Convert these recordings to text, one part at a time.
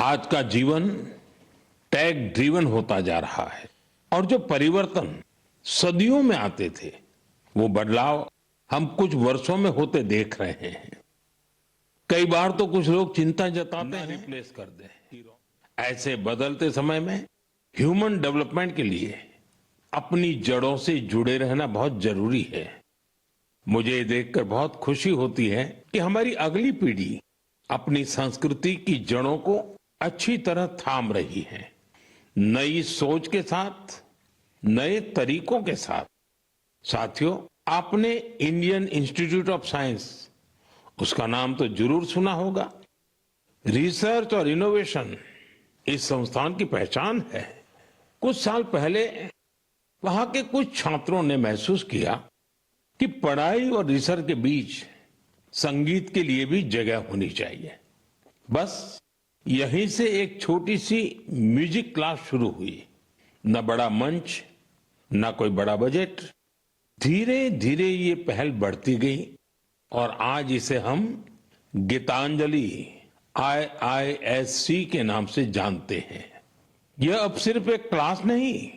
आज का जीवन टैग ड्रिवन होता जा रहा है और जो परिवर्तन सदियों में आते थे वो बदलाव हम कुछ वर्षों में होते देख रहे हैं। कई बार तो कुछ लोग चिंता जताते हैं रिप्लेस कर दें। ऐसे बदलते समय में ह्यूमन डेवलपमेंट के लिए अपनी जड़ों से जुड़े रहना बहुत जरूरी है। मुझे ये देखकर बहुत खुशी होती है कि हमारी अगली पीढ़ी अपनी संस्कृति की जड़ों को अच्छी तरह थाम रही है। नई सोच के साथ, नए तरीकों के साथ। साथियों, आपने इंडियन इंस्टीट्यूट ऑफ साइंस, उसका नाम तो जरूर सुना होगा। रिसर्च और इनोवेशन इस संस्थान की पहचान है। कुछ साल पहले वहां के कुछ छात्रों ने महसूस किया कि पढ़ाई और रिसर्च के बीच संगीत के लिए भी जगह होनी चाहिए। बस यहीं से एक छोटी सी म्यूजिक क्लास शुरू हुई। न बड़ा मंच, न कोई बड़ा बजट। धीरे धीरे ये पहल बढ़ती गई और आज इसे हम गीतांजलि IISC के नाम से जानते हैं। यह अब सिर्फ एक क्लास नहीं,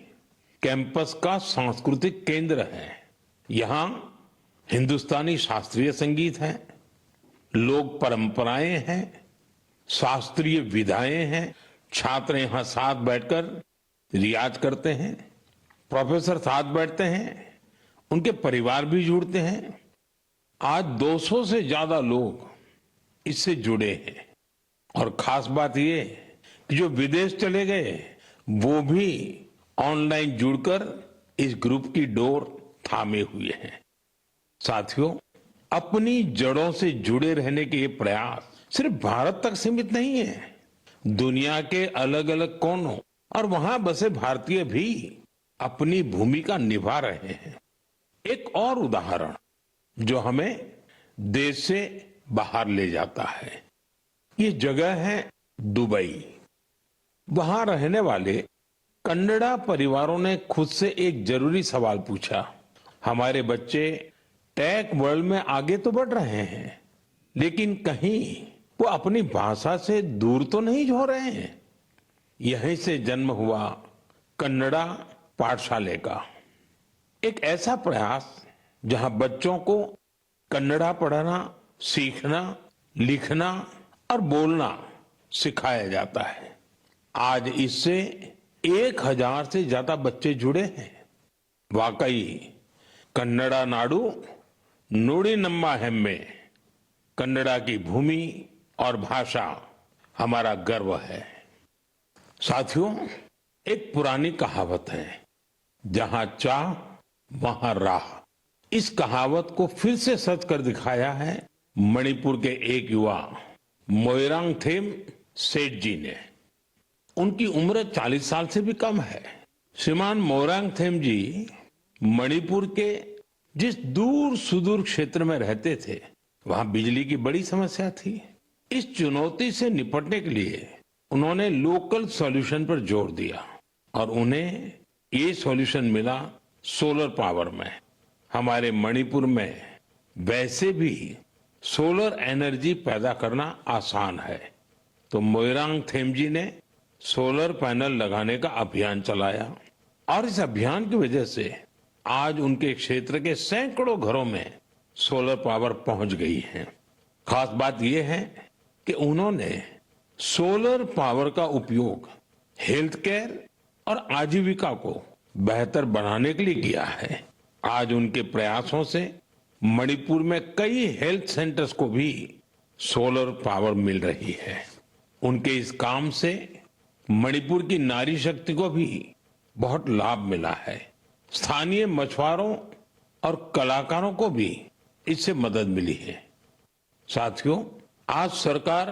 कैंपस का सांस्कृतिक केंद्र है। यहाँ हिंदुस्तानी शास्त्रीय संगीत है, लोक परंपराएं हैं, शास्त्रीय विधाएं हैं। छात्र यहाँ साथ बैठकर रियाज करते हैं, प्रोफेसर साथ बैठते हैं, उनके परिवार भी जुड़ते हैं। आज 200 से ज्यादा लोग इससे जुड़े हैं और खास बात ये कि जो विदेश चले गए वो भी ऑनलाइन जुड़कर इस ग्रुप की डोर थामे हुए हैं। साथियों, अपनी जड़ों से जुड़े रहने के ये प्रयास सिर्फ भारत तक सीमित नहीं है। दुनिया के अलग अलग कोनों और वहां बसे भारतीय भी अपनी भूमिका निभा रहे हैं। एक और उदाहरण जो हमें देश से बाहर ले जाता है, ये जगह है दुबई। वहां रहने वाले कन्नड़ा परिवारों ने खुद से एक जरूरी सवाल पूछा। हमारे बच्चे टेक वर्ल्ड में आगे तो बढ़ रहे हैं, लेकिन कहीं वो अपनी भाषा से दूर तो नहीं हो रहे हैं। यहीं से जन्म हुआ कन्नड़ा पाठशाले का, एक ऐसा प्रयास जहां बच्चों को कन्नड़ा पढ़ना, सीखना, लिखना और बोलना सिखाया जाता है। आज इससे 1000 से ज्यादा बच्चे जुड़े हैं। वाकई कन्नड़ा नाडु नुडी नम्मा हेम्मे, कन्नड़ा की भूमि और भाषा हमारा गर्व है। साथियों, एक पुरानी कहावत है, जहां चाह वहां राह। इस कहावत को फिर से सच कर दिखाया है मणिपुर के एक युवा मोइरांगथेम सेठ जी ने। उनकी उम्र 40 साल से भी कम है। श्रीमान मोइरांगथेम जी मणिपुर के जिस दूर सुदूर क्षेत्र में रहते थे, वहां बिजली की बड़ी समस्या थी। इस चुनौती से निपटने के लिए उन्होंने लोकल सॉल्यूशन पर जोर दिया और उन्हें ये सॉल्यूशन मिला सोलर पावर में। हमारे मणिपुर में वैसे भी सोलर एनर्जी पैदा करना आसान है, तो मोइरांगथेम जी ने सोलर पैनल लगाने का अभियान चलाया और इस अभियान की वजह से आज उनके क्षेत्र के सैकड़ों घरों में सोलर पावर पहुंच गई है। खास बात यह है कि उन्होंने सोलर पावर का उपयोग हेल्थ केयर और आजीविका को बेहतर बनाने के लिए किया है। आज उनके प्रयासों से मणिपुर में कई हेल्थ सेंटर्स को भी सोलर पावर मिल रही है। उनके इस काम से मणिपुर की नारी शक्ति को भी बहुत लाभ मिला है। स्थानीय मछुआरों और कलाकारों को भी इससे मदद मिली है। साथियों, आज सरकार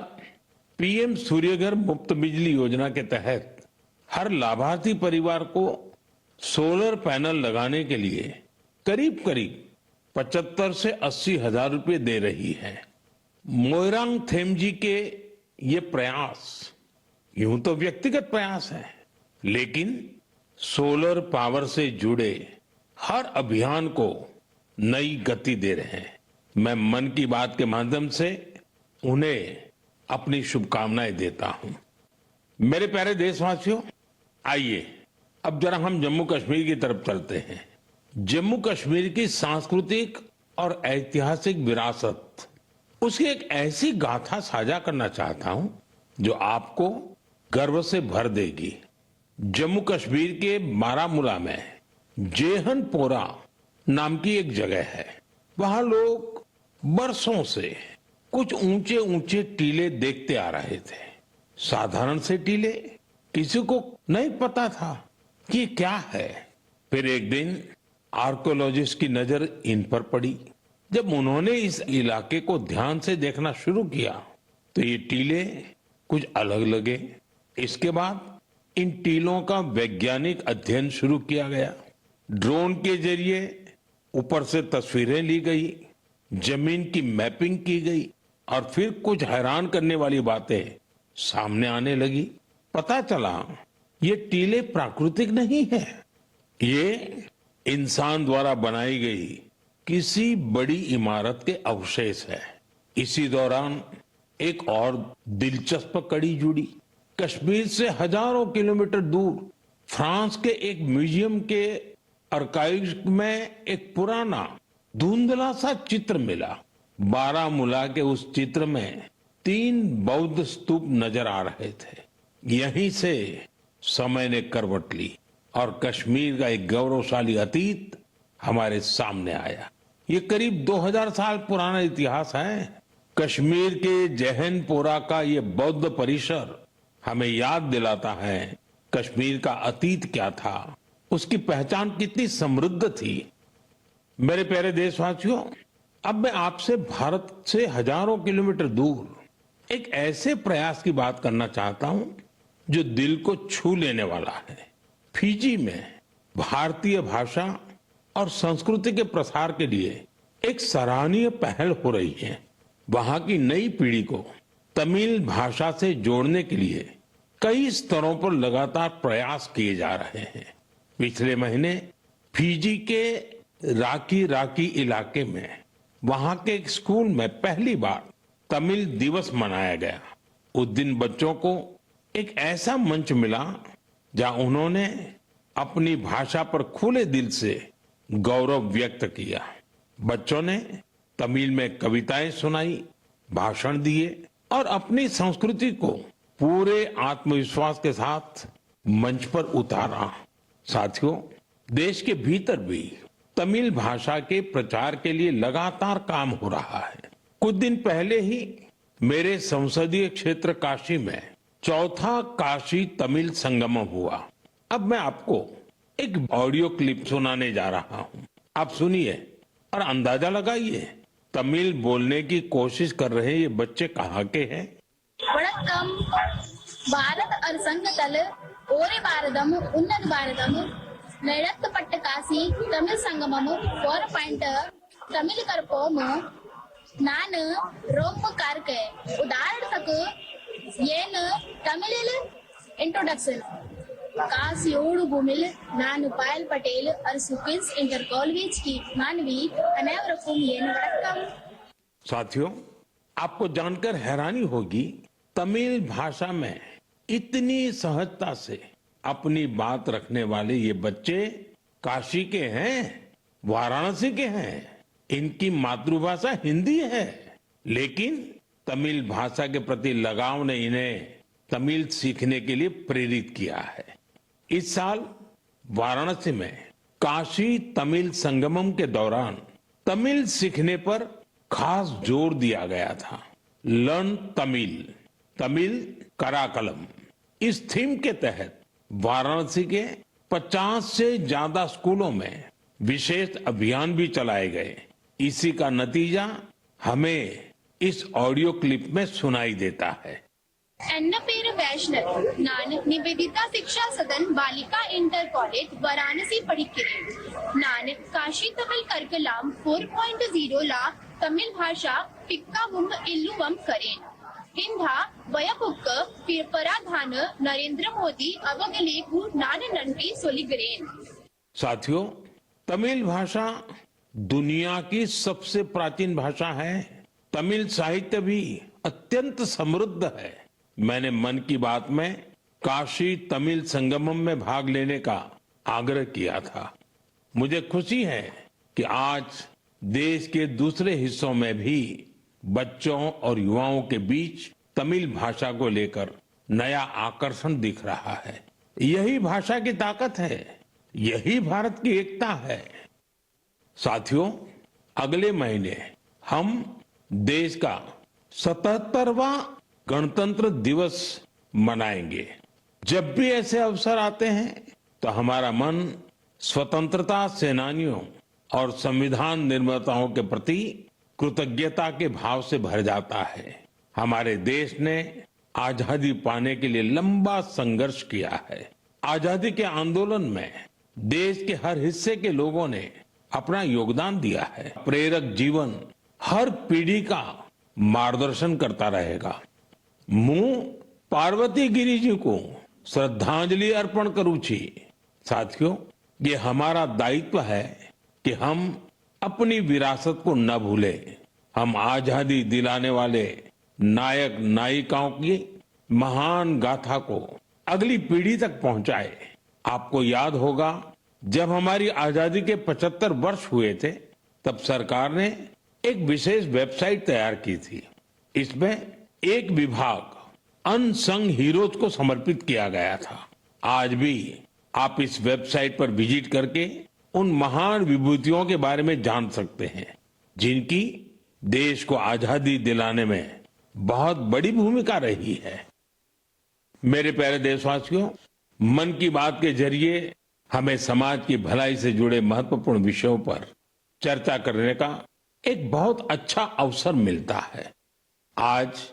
PM सूर्यघर मुफ्त बिजली योजना के तहत हर लाभार्थी परिवार को सोलर पैनल लगाने के लिए करीब करीब 75 से 80 हजार रुपए दे रही है। मोइरांगथेम जी के ये प्रयास यूं तो व्यक्तिगत प्रयास है, लेकिन सोलर पावर से जुड़े हर अभियान को नई गति दे रहे हैं। मैं मन की बात के माध्यम से उन्हें अपनी शुभकामनाएं देता हूं। मेरे प्यारे देशवासियों, आइए अब जरा हम जम्मू कश्मीर की तरफ चलते हैं। जम्मू कश्मीर की सांस्कृतिक और ऐतिहासिक विरासत, उसकी एक ऐसी गाथा साझा करना चाहता हूं जो आपको गर्व से भर देगी। जम्मू कश्मीर के बारामूला में जेहनपोरा नाम की एक जगह है। वहां लोग बरसों से कुछ ऊंचे ऊंचे टीले देखते आ रहे थे। साधारण से टीले, किसी को नहीं पता था कि ये क्या है। फिर एक दिन आर्कियोलॉजिस्ट की नजर इन पर पड़ी। जब उन्होंने इस इलाके को ध्यान से देखना शुरू किया तो ये टीले कुछ अलग लगे। इसके बाद इन टीलों का वैज्ञानिक अध्ययन शुरू किया गया। ड्रोन के जरिए ऊपर से तस्वीरें ली गई, जमीन की मैपिंग की गई और फिर कुछ हैरान करने वाली बातें सामने आने लगी। पता चला ये टीले प्राकृतिक नहीं है, ये इंसान द्वारा बनाई गई किसी बड़ी इमारत के अवशेष है। इसी दौरान एक और दिलचस्प कड़ी जुड़ी। कश्मीर से हजारों किलोमीटर दूर फ्रांस के एक म्यूजियम के आर्काइव्स में एक पुराना धुंधला सा चित्र मिला। बारामूला के उस चित्र में 3 बौद्ध स्तूप नजर आ रहे थे। यहीं से समय ने करवट ली और कश्मीर का एक गौरवशाली अतीत हमारे सामने आया। ये करीब 2000 साल पुराना इतिहास है। कश्मीर के जहनपोरा का ये बौद्ध परिसर हमें याद दिलाता है कश्मीर का अतीत क्या था, उसकी पहचान कितनी समृद्ध थी। मेरे प्यारे देशवासियों, अब मैं आपसे भारत से हजारों किलोमीटर दूर एक ऐसे प्रयास की बात करना चाहता हूं जो दिल को छू लेने वाला है। फिजी में भारतीय भाषा और संस्कृति के प्रसार के लिए एक सराहनीय पहल हो रही है। वहां की नई पीढ़ी को तमिल भाषा से जोड़ने के लिए कई स्तरों पर लगातार प्रयास किए जा रहे हैं। पिछले महीने फिजी के राकी राकी इलाके में वहां के एक स्कूल में पहली बार तमिल दिवस मनाया गया। उस दिन बच्चों को एक ऐसा मंच मिला जहां उन्होंने अपनी भाषा पर खुले दिल से गौरव व्यक्त किया। बच्चों ने तमिल में कविताएं सुनाई, भाषण दिए और अपनी संस्कृति को पूरे आत्मविश्वास के साथ मंच पर उतारा। साथियों, देश के भीतर भी तमिल भाषा के प्रचार के लिए लगातार काम हो रहा है। कुछ दिन पहले ही मेरे संसदीय क्षेत्र काशी में 4था काशी तमिल संगमम हुआ। अब मैं आपको एक ऑडियो क्लिप सुनाने जा रहा हूं। आप सुनिए और अंदाजा लगाइए तमिल बोलने की कोशिश कर रहे ये बच्चे कहाँ के हैं। வணக்கம். பாரத் அரசங்கத்தல் ஓரே பாரதம் உன்னத பாரதம் நடத்தப்பட்ட காசி தமிழ் சங்கமம் 4 தமிழ் கற்போம் நான் ரொம்ப கார்க்கே உதாரணத்துக்கு ஏன் தமிழில் इंट्रोडक्शन कासियोड़ भूमिल नानु पायल पटेल और सुकिंस इंटर कॉलेज की मानवी अनेवरकुम येन वणक्कम। साथियों, आपको जानकर हैरानी होगी तमिल भाषा में इतनी सहजता से अपनी बात रखने वाले ये बच्चे काशी के हैं, वाराणसी के हैं। इनकी मातृभाषा हिंदी है, लेकिन तमिल भाषा के प्रति लगाव ने इन्हें तमिल सीखने के लिए प्रेरित किया है। इस साल वाराणसी में काशी तमिल संगमम के दौरान तमिल सीखने पर खास जोर दिया गया था। लर्न तमिल, तमिल कराकलम, इस थीम के तहत वाराणसी के 50 से ज्यादा स्कूलों में विशेष अभियान भी चलाए गए। इसी का नतीजा हमें इस ऑडियो क्लिप में सुनाई देता है। एन्न पेर वैष्णव नान निवेदिता शिक्षा सदन बालिका इंटर कॉलेज वाराणसी पढ़िக்கிறேன். நான் காஷி தமிழ் கற்கலாம் 4.0 ला तमिल भाषा पिक्कावुम इल्लुवम करेन. हिंदा वयपुक्क पराधान नरेंद्र मोदी अवगलेकु नान नंटी सोलिगरेन. साथियों, तमिल भाषा दुनिया की सबसे प्राचीन भाषा है। तमिल साहित्य भी अत्यंत समृद्ध है। मैंने मन की बात में काशी तमिल संगमम में भाग लेने का आग्रह किया था। मुझे खुशी है कि आज देश के दूसरे हिस्सों में भी बच्चों और युवाओं के बीच तमिल भाषा को लेकर नया आकर्षण दिख रहा है। यही भाषा की ताकत है, यही भारत की एकता है। साथियों, अगले महीने हम देश का 77वां गणतंत्र दिवस मनाएंगे। जब भी ऐसे अवसर आते हैं तो हमारा मन स्वतंत्रता सेनानियों और संविधान निर्माताओं के प्रति कृतज्ञता के भाव से भर जाता है। हमारे देश ने आजादी पाने के लिए लंबा संघर्ष किया है। आजादी के आंदोलन में देश के हर हिस्से के लोगों ने अपना योगदान दिया है। प्रेरक जीवन हर पीढ़ी का मार्गदर्शन करता रहेगा। હું पार्वती गिरी जी को श्रद्धांजलि अर्पण करूं छी। साथियों, ये हमारा दायित्व है कि हम अपनी विरासत को न भूलें। हम आजादी दिलाने वाले नायक नायिकाओं की महान गाथा को अगली पीढ़ी तक पहुंचाए। आपको याद होगा, जब हमारी आजादी के 75 वर्ष हुए थे, तब सरकार ने एक विशेष वेबसाइट तैयार की थी। इसमें एक विभाग अनसंग हीरोज को समर्पित किया गया था। आज भी आप इस वेबसाइट पर विजिट करके उन महान विभूतियों के बारे में जान सकते हैं, जिनकी देश को आजादी दिलाने में बहुत बड़ी भूमिका रही है। मेरे प्यारे देशवासियों, मन की बात के जरिए हमें समाज की भलाई से जुड़े महत्वपूर्ण विषयों पर चर्चा करने का एक बहुत अच्छा अवसर मिलता है। आज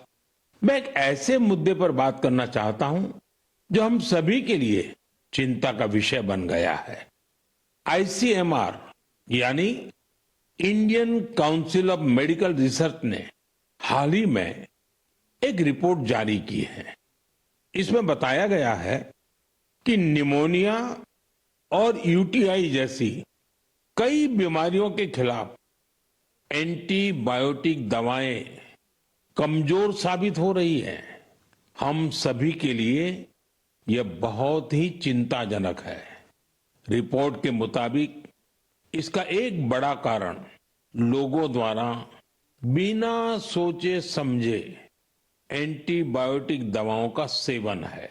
मैं एक ऐसे मुद्दे पर बात करना चाहता हूं जो हम सभी के लिए चिंता का विषय बन गया है। आईसीएमआर यानी Indian council of medical research ने हाल ही में एक रिपोर्ट जारी की है। इसमें बताया गया है कि निमोनिया और यूटीआई जैसी कई बीमारियों के खिलाफ एंटीबायोटिक दवाएं कमजोर साबित हो रही है। हम सभी के लिए यह बहुत ही चिंताजनक है। रिपोर्ट के मुताबिक इसका एक बड़ा कारण लोगों द्वारा बिना सोचे समझे एंटीबायोटिक दवाओं का सेवन है।